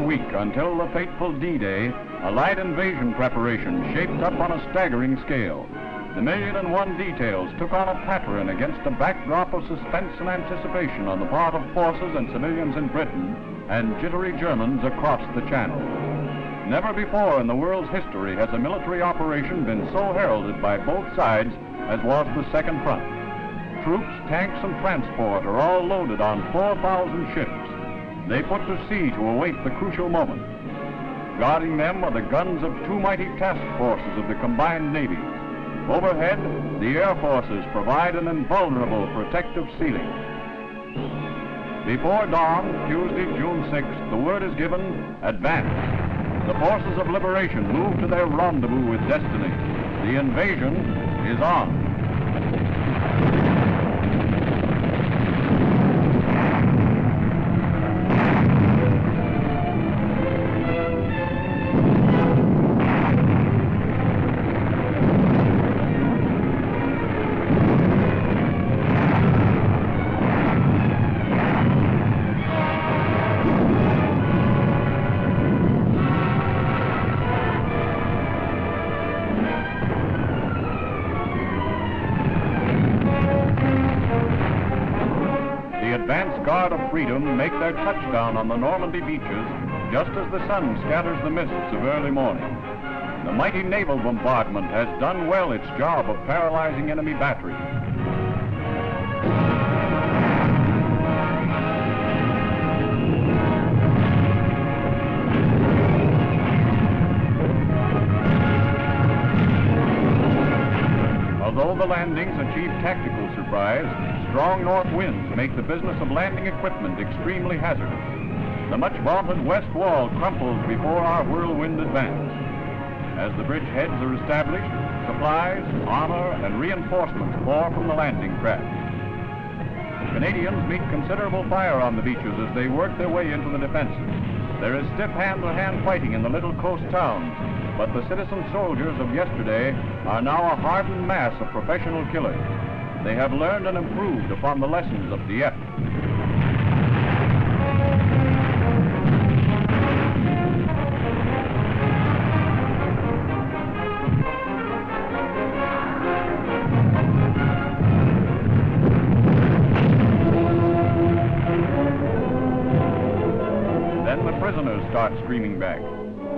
another week until the fateful D-Day, Allied invasion preparation shaped up on a staggering scale. The 1,000,001 details took on a pattern against a backdrop of suspense and anticipation on the part of forces and civilians in Britain and jittery Germans across the Channel. Never before in the world's history has a military operation been so heralded by both sides as was the Second Front. Troops, tanks, and transport are all loaded on 4,000 ships. They put to sea to await the crucial moment. Guarding them are the guns of two mighty task forces of the combined navies. Overhead, the Air Forces provide an invulnerable protective ceiling. Before dawn, Tuesday, June 6th, the word is given, advance. The forces of liberation move to their rendezvous with destiny. The invasion is on. Guard of Freedom make their touchdown on the Normandy beaches just as the sun scatters the mists of early morning. The mighty naval bombardment has done well its job of paralyzing enemy batteries. Although the landings achieve tactical surprise, strong north winds make the business of landing equipment extremely hazardous. The much vaunted west wall crumples before our whirlwind advance. As the bridge heads are established, supplies, armor, and reinforcements pour from the landing craft. Canadians meet considerable fire on the beaches as they work their way into the defenses. There is stiff hand-to-hand fighting in the little coast towns, but the citizen soldiers of yesterday are now a hardened mass of professional killers. They have learned and improved upon the lessons of Dieppe. Then the prisoners start streaming back.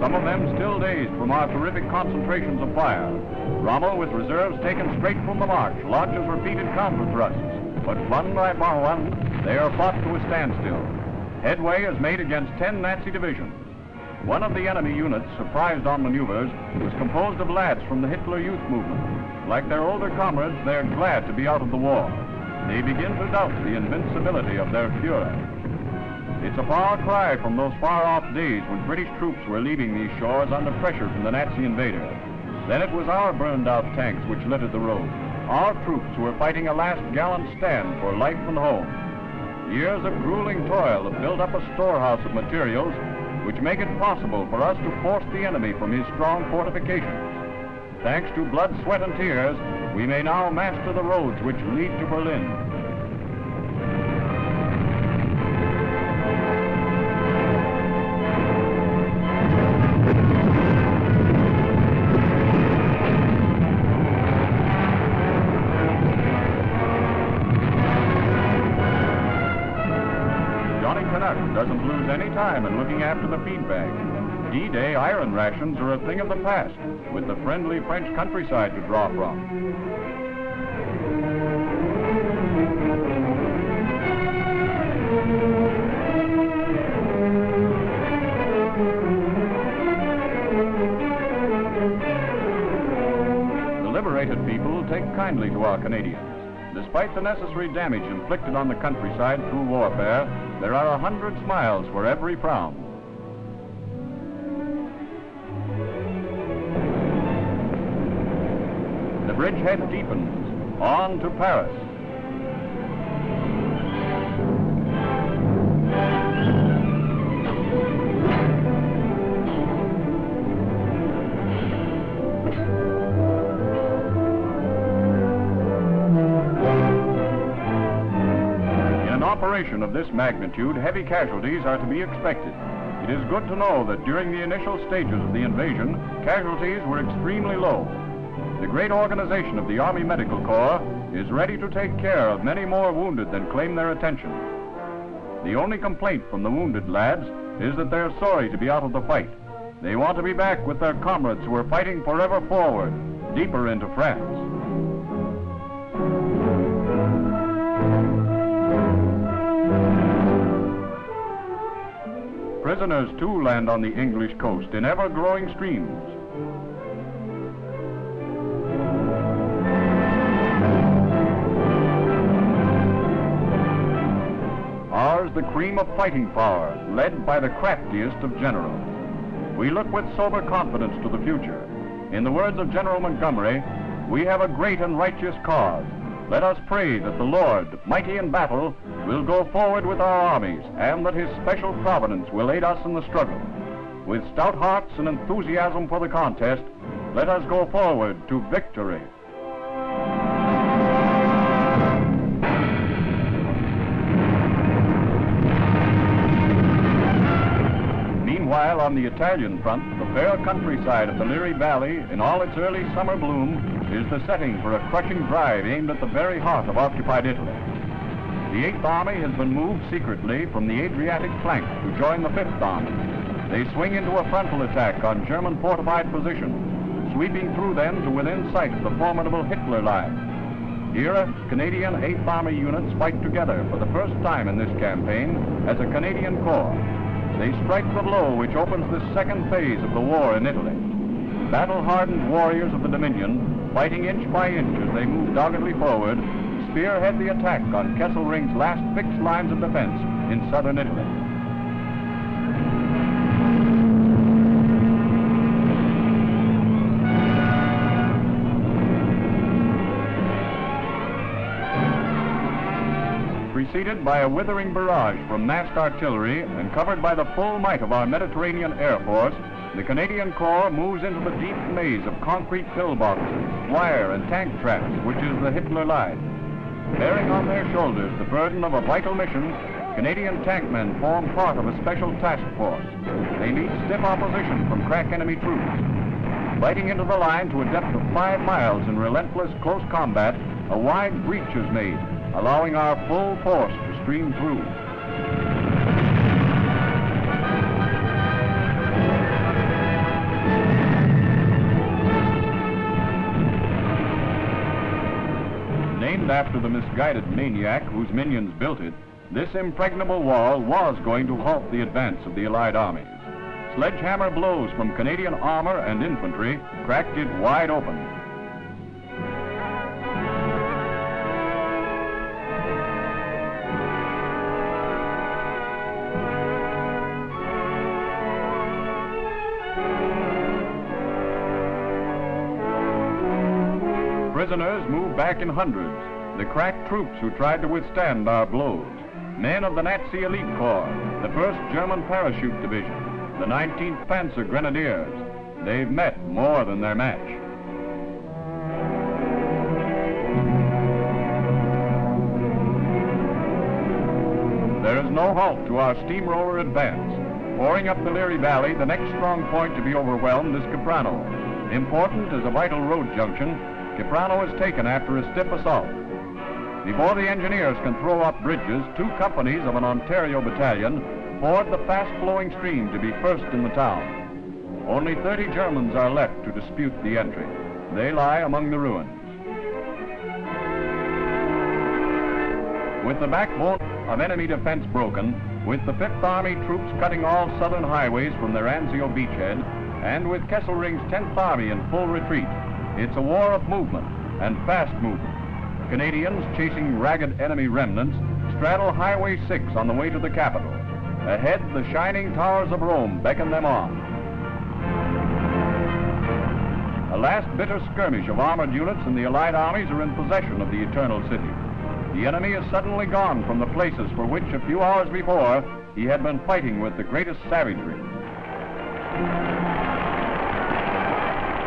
Some of them still dazed from our terrific concentrations of fire. Rommel, with reserves taken straight from the march, launches repeated counter-thrusts. But one by one, they are fought to a standstill. Headway is made against 10 Nazi divisions. One of the enemy units, surprised on maneuvers, was composed of lads from the Hitler Youth Movement. Like their older comrades, they are glad to be out of the war. They begin to doubt the invincibility of their Fuhrer. It's a far cry from those far-off days when British troops were leaving these shores under pressure from the Nazi invader. Then it was our burned-out tanks which littered the road. Our troops who were fighting a last gallant stand for life and home. Years of grueling toil have built up a storehouse of materials which make it possible for us to force the enemy from his strong fortifications. Thanks to blood, sweat, and tears, we may now master the roads which lead to Berlin. Doesn't lose any time in looking after the feedback. D-Day iron rations are a thing of the past, with the friendly French countryside to draw from. The liberated people take kindly to our Canadians. Despite the necessary damage inflicted on the countryside through warfare, there are 100 smiles for every frown. The bridgehead deepens, on to Paris. Operation of this magnitude, heavy casualties are to be expected. It is good to know that during the initial stages of the invasion, casualties were extremely low. The great organization of the Army Medical Corps is ready to take care of many more wounded than claim their attention. The only complaint from the wounded lads is that they're sorry to be out of the fight. They want to be back with their comrades who are fighting forever forward, deeper into France. Prisoners, too, land on the English coast in ever-growing streams. Ours the cream of fighting power, led by the craftiest of generals. We look with sober confidence to the future. In the words of General Montgomery, we have a great and righteous cause. Let us pray that the Lord, mighty in battle, will go forward with our armies, and that his special providence will aid us in the struggle. With stout hearts and enthusiasm for the contest, let us go forward to victory. Meanwhile, on the Italian front, the fair countryside of the Liri Valley, in all its early summer bloom, is the setting for a crushing drive aimed at the very heart of occupied Italy. The 8th Army has been moved secretly from the Adriatic flank to join the 5th Army. They swing into a frontal attack on German fortified positions, sweeping through them to within sight of the formidable Hitler line. Here, Canadian 8th Army units fight together for the first time in this campaign as a Canadian Corps. They strike the blow which opens the second phase of the war in Italy. Battle-hardened warriors of the Dominion, fighting inch by inch as they move doggedly forward, spearhead the attack on Kesselring's last fixed lines of defense in southern Italy. Preceded by a withering barrage from massed artillery and covered by the full might of our Mediterranean Air Force, the Canadian Corps moves into the deep maze of concrete pillboxes, wire and tank traps, which is the Hitler line. Bearing on their shoulders the burden of a vital mission, Canadian tank men form part of a special task force. They meet stiff opposition from crack enemy troops. Fighting into the line to a depth of 5 miles in relentless close combat, a wide breach is made, allowing our full force to stream through. Named after the misguided maniac whose minions built it, this impregnable wall was going to halt the advance of the Allied armies. Sledgehammer blows from Canadian armor and infantry cracked it wide open. Prisoners move back in hundreds, the crack troops who tried to withstand our blows. Men of the Nazi Elite Corps, the 1st German Parachute Division, the 19th Panzer Grenadiers. They've met more than their match. There is no halt to our steamroller advance. Pouring up the Liri Valley, the next strong point to be overwhelmed is Caprano. Important as a vital road junction, Caprano is taken after a stiff assault. Before the engineers can throw up bridges, 2 companies of an Ontario battalion ford the fast-flowing stream to be first in the town. Only 30 Germans are left to dispute the entry. They lie among the ruins. With the backbone of enemy defense broken, with the 5th Army troops cutting all southern highways from their Anzio beachhead, and with Kesselring's 10th Army in full retreat, it's a war of movement, and fast movement. Canadians, chasing ragged enemy remnants, straddle Highway 6 on the way to the capital. Ahead, the shining towers of Rome beckon them on. A last bitter skirmish of armored units and the Allied armies are in possession of the Eternal City. The enemy is suddenly gone from the places for which a few hours before he had been fighting with the greatest savagery.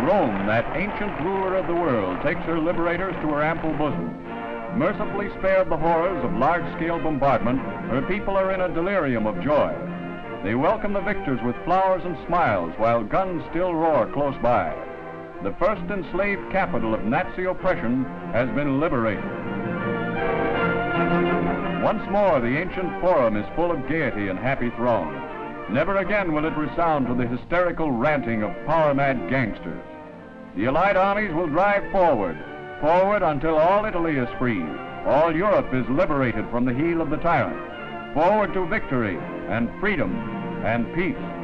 Rome, that ancient ruler of the world, takes her liberators to her ample bosom. Mercifully spared the horrors of large-scale bombardment, her people are in a delirium of joy. They welcome the victors with flowers and smiles while guns still roar close by. The first enslaved capital of Nazi oppression has been liberated. Once more, the ancient forum is full of gaiety and happy throng. Never again will it resound to the hysterical ranting of power-mad gangsters. The Allied armies will drive forward, forward until all Italy is free, all Europe is liberated from the heel of the tyrant, forward to victory and freedom and peace.